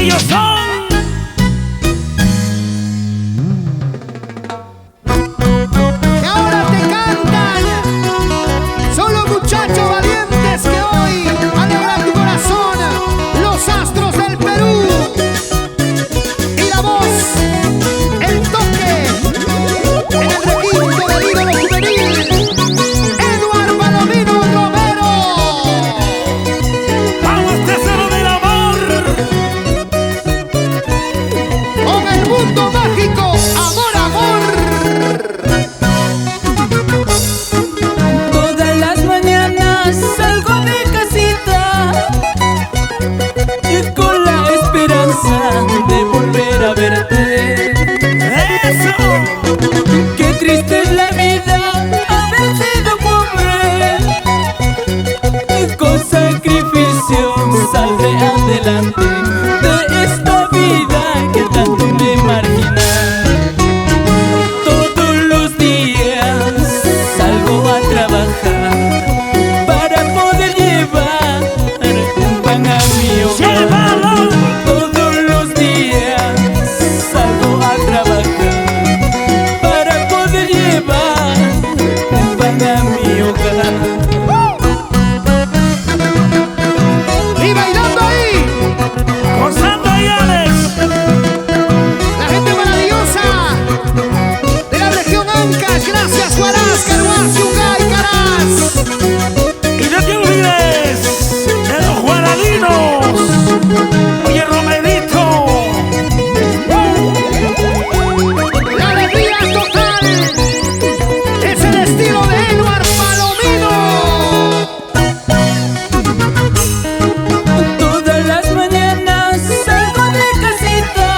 Ellos son que ahora te cantan. Son los muchachos valientes que hoy alegran tu corazón. Los Astros del Perú. Y la voz, el toque, en el requinto del ídolo juvenil, Eduard Palomino Romero. vamos, tesoro del amor. Con el mundo mágico, amor, amor. Todas las mañanas salgo de casita y con la esperanza de volver a verte. Eso. Qué triste es la vida haber sido pobre. Con sacrificio saldré adelante de esta vida que tanto me margina. Todos los días salgo a trabajar para poder llevar un pan a mi hogar. Llévalo. Todos los días salgo a trabajar para poder llevar un pan a mi hogar. Y bailando ahí, Gozando y Alex. la gente maravillosa de la región Ancash. Gracias, Huaraz, Caruaz, Yungay, Caraz. Y no te olvides de los guaradinos. Oye, Romerito. La alegría total es el estilo de Eduard Palomino. Todas las mañanas salgo de casita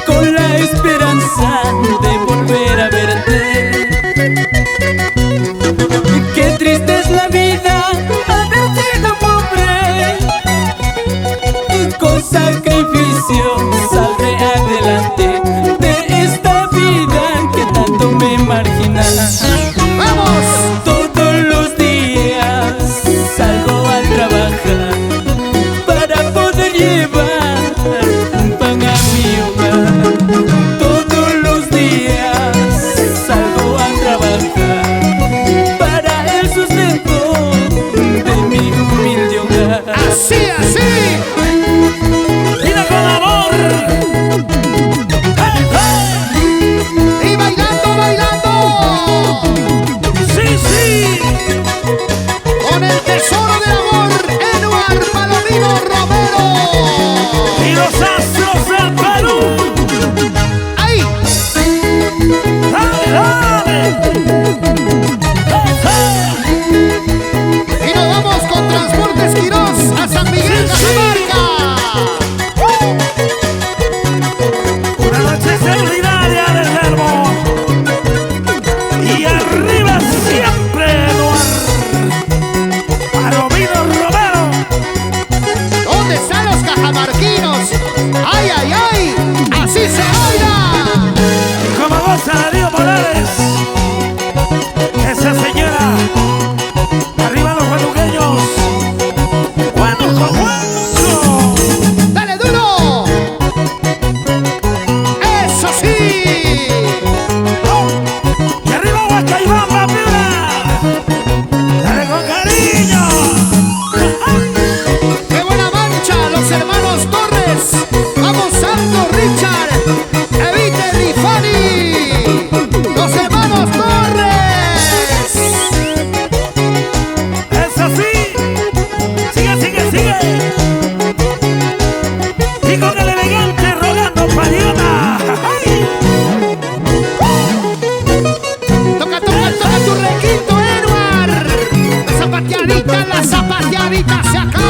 con la esperanza de volver a verte. Qué triste es la vida haber sido pobre. Con sacrificio saldré adelante de esta vida que tanto me margina. ¡Vamos! Todos los días salgo a trabajar para poder llevar un pan a mi hogar. Todos los días salgo a trabajar para el sustento de mi humilde hogar. Así, así. Mira con amor. ¡Hey, hey! Y bailando, bailando. Sí, sí. Con el tesoro del amor, Eduard Palomino Romero. Y los Astros del Perú. Ahí. Dale, dale. Hey, hey. Y nos vamos con Transportes Quirós a San Miguel, Cajamarca. Una noche extraordinaria del verbo. Y arriba siempre, Eduard Palomino Romero. ¿Dónde están los cajamarquinos? ¡Ay, ay, ay! ¡Así se baila! Como goza Darío Morales. Esa señora. Arriba los guanuqueños. Guanuco, guanuco. ¡Dale duro! ¡Eso sí! Y arriba Huacaibamba, piura. Dale con cariño. ¡Qué buena mancha! Los hermanos Torres. ¡Vamos, Santo Richard! ¡Evite Rifani! ¡Los hermanos Torres! Eso sí. Sigue, sigue, sigue. Y con el elegante Rolando Pariona. ¡Ay! ¡Toca, toca, toca tu requinto, Eduard! La zapateadita se acaba.